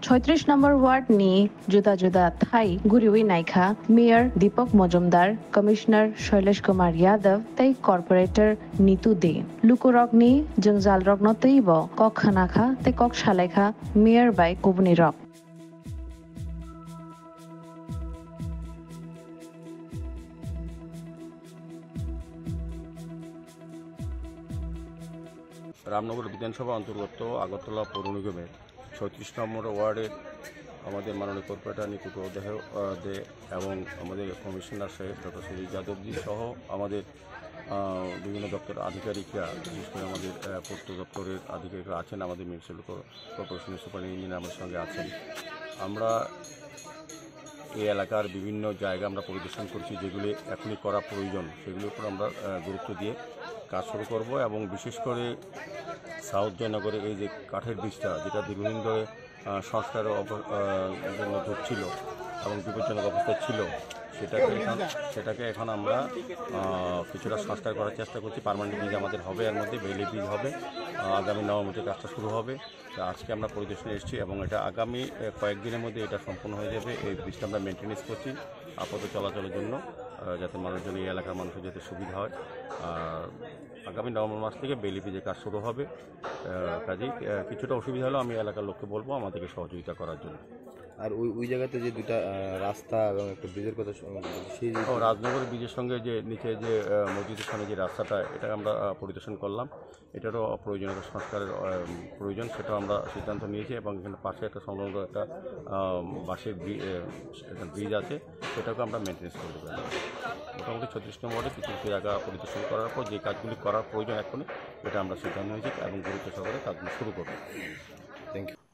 36 নম্বর word নি জুদা জুদা থাই গুরিউই নাইখা মেयर दीपक Majumdar commissioner Shailesh Kumar Yadav तई corporator Neetu दे लुकुरगनी जंजाल रग्न तैब कक खानाखा ते कक सालाइखा मेयर बाय कुबनी रक রামনগর বিধানসভা অন্তর্গত আগরতলা পৌর নিগমের 36 নম্বর ওয়ার্ডের আমাদের মাননীয় কর্পোরেটর নীতু দে এবং আমাদের কমিশনার সাহেব ডক্টর সুজিত যাদবজি সহ আমাদের বিভিন্ন দপ্তরের আধিকারিকরা, বিশেষ করে আমাদের পূর্ত দপ্তরের আধিকারিকরা আছেন, আমাদের মিউনিসিপ্যাল কর্পোরেশনের সুপার ইঞ্জিনিয়ার আমার সঙ্গে আছেন। আমরা এই এলাকার বিভিন্ন জায়গা আমরা পরিদর্শন করছি, যেগুলি এখনই করা প্রয়োজন সেগুলির উপর আমরা গুরুত্ব দিয়ে কাজ শুরু করব। এবং বিশেষ করে সাউথ জয়নগরে এই যে কাঠের ব্রিজটা, যেটা দীর্ঘদিন ধরে সংস্কারের জন্য ধরছিল এবং বিপজ্জনক অবস্থায় ছিল, সেটাকে এখন আমরা কিছুটা সংস্কার করার চেষ্টা করছি। পার্মানেন্ট ব্রিজ আমাদের হবে, এর মধ্যে বেইলি ব্রিজ হবে, আগামী নভেম্বরে কাজটা শুরু হবে। আজকে আমরা পরিদর্শনে এসেছি এবং এটা আগামী কয়েকদিনের মধ্যে এটা সম্পূর্ণ হয়ে যাবে। এই ব্রিজটা আমরা মেনটেন্যান্স করছি আপাতত চলাচলের জন্য, যাতে মানুষজন, এই এলাকার মানুষের যাতে সুবিধা হয়। আর আগামী নভেম্বর মাস থেকে বেইলি ব্রিজের কাজ শুরু হবে। কাজেই কিছুটা অসুবিধা হলেও আমি এলাকার লোককে বলবো আমাদেরকে সহযোগিতা করার জন্য। আর ওই জায়গাতে যে দুটা রাস্তা এবং একটা ব্রিজের কথা, সেই রাজনগর ব্রিজের সঙ্গে যে নিচে যে মসজিদের সামনে যে রাস্তাটা, এটা আমরা পরিদর্শন করলাম। এটারও প্রয়োজনীয় সংস্কারের প্রয়োজন, সেটাও আমরা সিদ্ধান্ত নিয়েছি। এবং এখানে পাশে একটা সংলগ্ন একটা বাঁশের ব্রিজ আছে, সেটাকে আমরা মেনটেন্স করে দেবো। মোটামুটি 36 নম্বর ওয়ার্ডে কিছু কিছু জায়গা পরিদর্শন করার পর যে কাজগুলি করার প্রয়োজন এখনই, এটা আমরা সিদ্ধান্ত নিয়েছি এবং গুরুত্ব সহকারে কাজগুলি শুরু করব। Thank you.